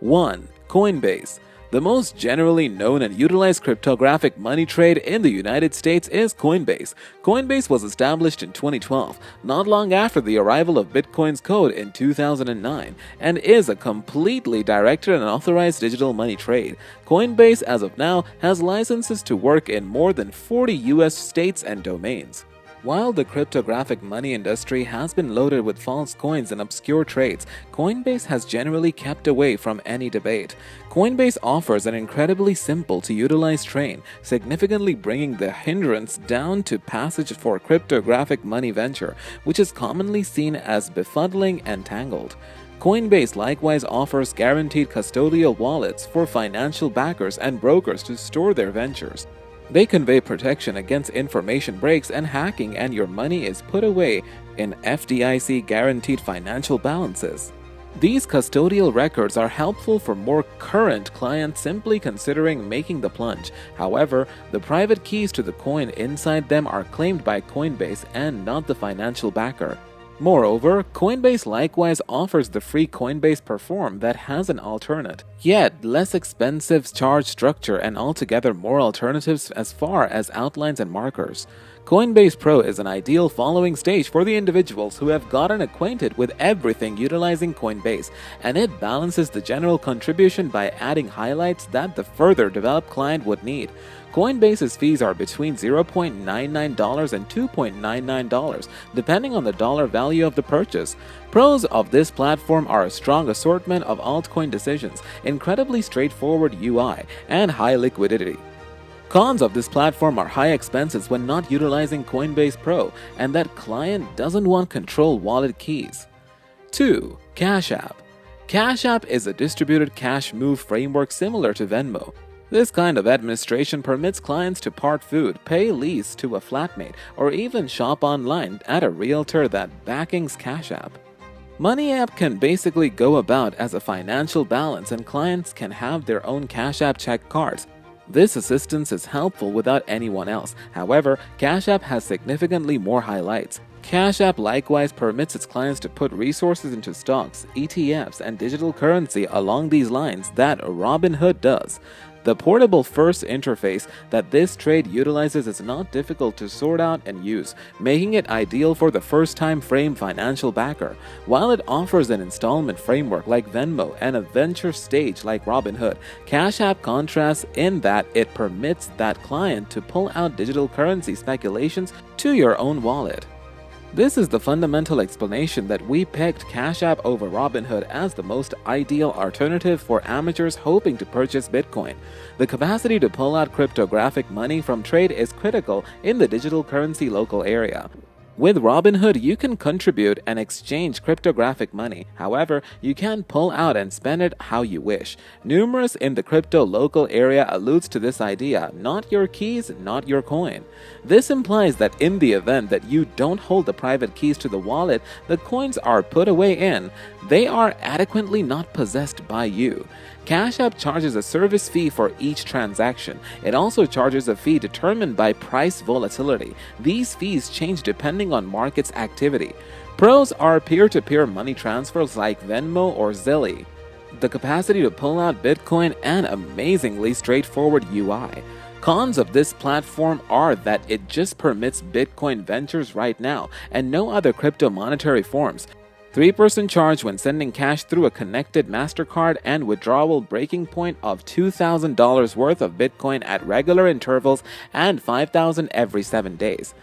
1. Coinbase. The most generally known and utilized cryptographic money trade in the United States is Coinbase. Coinbase was established in 2012, not long after the arrival of Bitcoin's code in 2009, and is a completely directed and authorized digital money trade. Coinbase, as of now, has licenses to work in more than 40 US states and domains. While the cryptographic money industry has been loaded with false coins and obscure trades, Coinbase has generally kept away from any debate. Coinbase offers an incredibly simple to utilize trade, significantly bringing the hindrance down to passage for cryptographic money venture, which is commonly seen as befuddling and tangled. Coinbase likewise offers guaranteed custodial wallets for financial backers and brokers to store their ventures. They convey protection against information breaks and hacking, and your money is put away in FDIC-guaranteed financial balances. These custodial records are helpful for more current clients simply considering making the plunge. However, the private keys to the coin inside them are claimed by Coinbase and not the financial backer. Moreover, Coinbase likewise offers the free Coinbase Perform that has an alternate, yet less expensive charge structure and altogether more alternatives as far as outlines and markers. Coinbase Pro is an ideal following stage for the individuals who have gotten acquainted with everything utilizing Coinbase, and it balances the general contribution by adding highlights that the further developed client would need. Coinbase's fees are between $0.99 and $2.99, depending on the dollar value of the purchase. Pros of this platform are a strong assortment of altcoin decisions, incredibly straightforward UI, and high liquidity. Cons of this platform are high expenses when not utilizing Coinbase Pro, and that client doesn't want control wallet keys. 2. Cash App. Cash App is a distributed cash move framework similar to Venmo. This kind of administration permits clients to part food, pay lease to a flatmate, or even shop online at a realtor that backings Cash App. Money App can basically go about as a financial balance, and clients can have their own Cash App check cards. This assistance is helpful without anyone else. However, Cash App has significantly more highlights. Cash App likewise permits its clients to put resources into stocks, ETFs, and digital currency along these lines that Robinhood does. The portable first interface that this trade utilizes is not difficult to sort out and use, making it ideal for the first-time frame financial backer. While it offers an installment framework like Venmo and a venture stage like Robinhood, Cash App contrasts in that it permits that client to pull out digital currency speculations to your own wallet. This is the fundamental explanation that we picked Cash App over Robinhood as the most ideal alternative for amateurs hoping to purchase Bitcoin. The capacity to pull out cryptographic money from trade is critical in the digital currency local area. With Robinhood, you can contribute and exchange cryptographic money. However, you can pull out and spend it how you wish. Numerous in the crypto local area alludes to this idea: not your keys, not your coin. This implies that in the event that you don't hold the private keys to the wallet the coins are put away in, they are adequately not possessed by you. Cash App charges a service fee for each transaction. It also charges a fee determined by price volatility. These fees change depending on market's activity. Pros are peer-to-peer money transfers like Venmo or Zelle, the capacity to pull out Bitcoin, and amazingly straightforward UI. Cons of this platform are that it just permits Bitcoin ventures right now and no other crypto monetary forms. 3% charge when sending cash through a connected MasterCard, and withdrawal breaking point of $2,000 worth of Bitcoin at regular intervals and $5,000 every 7 days.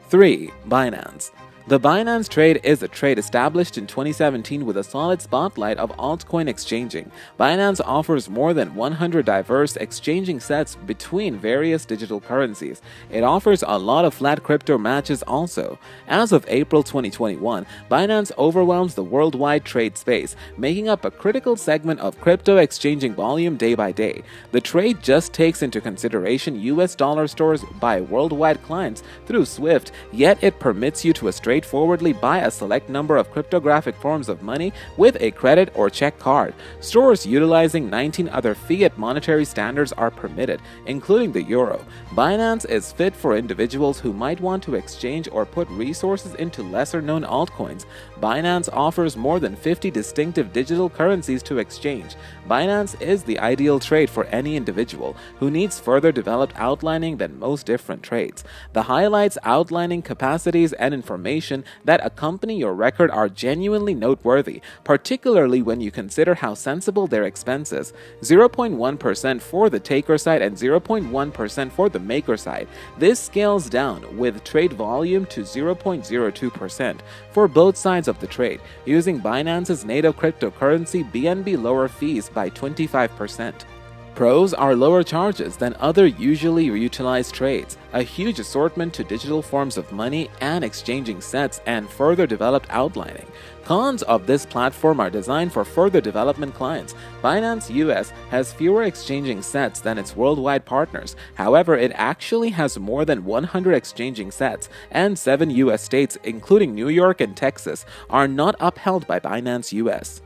3. Binance. The Binance trade is a trade established in 2017 with a solid spotlight of altcoin exchanging. Binance offers more than 100 diverse exchanging sets between various digital currencies. It offers a lot of flat crypto matches also. As of April 2021, Binance overwhelms the worldwide trade space, making up a critical segment of crypto exchanging volume day by day. The trade just takes into consideration US dollar stores by worldwide clients through SWIFT, yet it permits you to straightforwardly buy a select number of cryptographic forms of money with a credit or check card. Stores utilizing 19 other fiat monetary standards are permitted, including the euro. Binance is fit for individuals who might want to exchange or put resources into lesser-known altcoins. Binance offers more than 50 distinctive digital currencies to exchange. Binance is the ideal trade for any individual who needs further developed outlining than most different trades. The highlights outlining capacities and information that accompany your record are genuinely noteworthy, particularly when you consider how sensible their expense is. 0.1% for the taker side and 0.1% for the maker side. This scales down with trade volume to 0.02% for both sides of the trade. Using Binance's native cryptocurrency, BNB lower fees by 25%. Pros are lower charges than other usually utilized trades, a huge assortment to digital forms of money and exchanging sets, and further developed outlining. Cons of this platform are designed for further development clients. Binance US has fewer exchanging sets than its worldwide partners. However, it actually has more than 100 exchanging sets, and 7 US states, including New York and Texas, are not upheld by Binance US.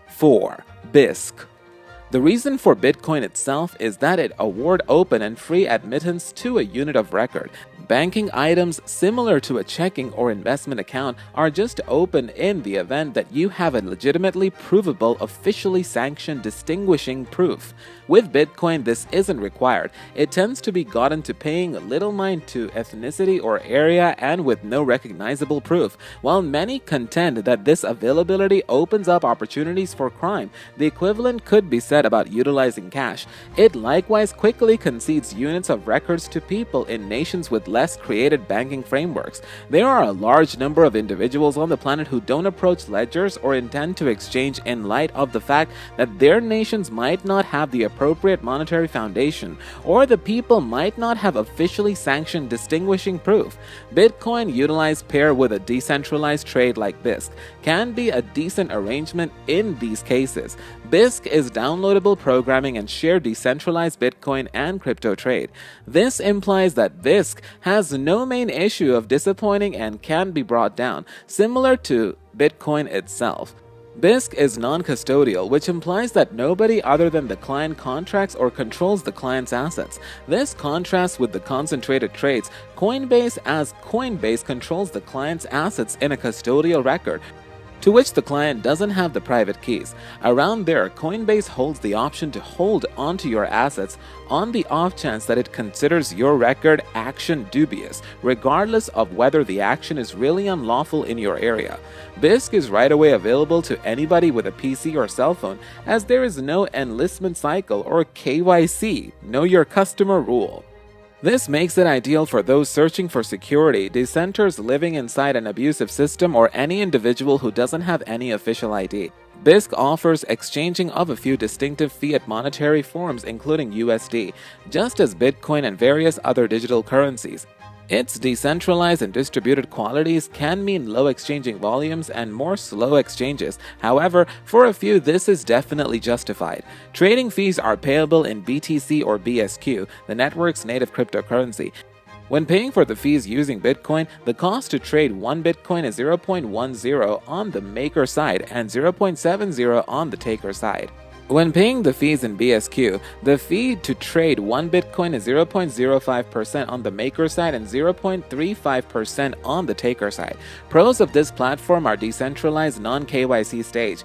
4. BISC. The reason for Bitcoin itself is that it awards open and free admittance to a unit of record. Banking items similar to a checking or investment account are just open in the event that you have a legitimately provable, officially sanctioned distinguishing proof. With Bitcoin, this isn't required. It tends to be gotten to paying little mind to ethnicity or area and with no recognizable proof. While many contend that this availability opens up opportunities for crime, the equivalent could be said about utilizing cash. It likewise quickly concedes units of records to people in nations with less created banking frameworks. There are a large number of individuals on the planet who don't approach ledgers or intend to exchange in light of the fact that their nations might not have the appropriate monetary foundation, or the people might not have officially sanctioned distinguishing proof. Bitcoin utilized pair with a decentralized trade like BISC can be a decent arrangement in these cases. BISC is downloadable programming and shared decentralized Bitcoin and crypto trade. This implies that BISC has no main issue of disappointing and can be brought down, similar to Bitcoin itself. BISC is non-custodial, which implies that nobody other than the client contracts or controls the client's assets. This contrasts with the concentrated trades Coinbase, as Coinbase controls the client's assets in a custodial record, to which the client doesn't have the private keys. Around there, Coinbase holds the option to hold onto your assets on the off chance that it considers your record action dubious, regardless of whether the action is really unlawful in your area. BISC is right away available to anybody with a PC or cell phone, as there is no enlistment cycle or KYC, know your customer rule. This makes it ideal for those searching for security, dissenters living inside an abusive system, or any individual who doesn't have any official ID. BISC offers exchanging of a few distinctive fiat monetary forms, including USD, just as Bitcoin and various other digital currencies. Its decentralized and distributed qualities can mean low exchanging volumes and more slow exchanges. However, for a few, this is definitely justified. Trading fees are payable in BTC or BSQ, the network's native cryptocurrency. When paying for the fees using Bitcoin, the cost to trade one Bitcoin is 0.10 on the maker side and 0.70 on the taker side. When paying the fees in BSQ, the fee to trade one Bitcoin is 0.05% on the maker side and 0.35% on the taker side. Pros of this platform are decentralized non-KYC stage,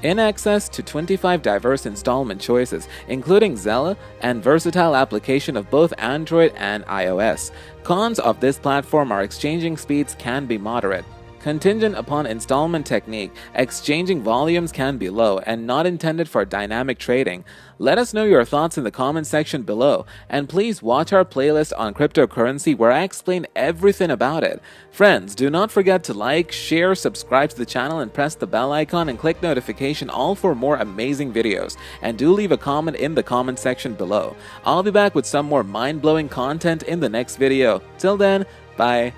in access to 25 diverse installment choices, including Zella, and versatile application of both Android and iOS. Cons of this platform are exchanging speeds can be moderate. Contingent upon installment technique, exchanging volumes can be low and not intended for dynamic trading. Let us know your thoughts in the comment section below, and please watch our playlist on cryptocurrency where I explain everything about it. Friends, do not forget to like, share, subscribe to the channel, and press the bell icon and click notification all for more amazing videos. And do leave a comment in the comment section below. I'll be back with some more mind-blowing content in the next video. Till then, bye.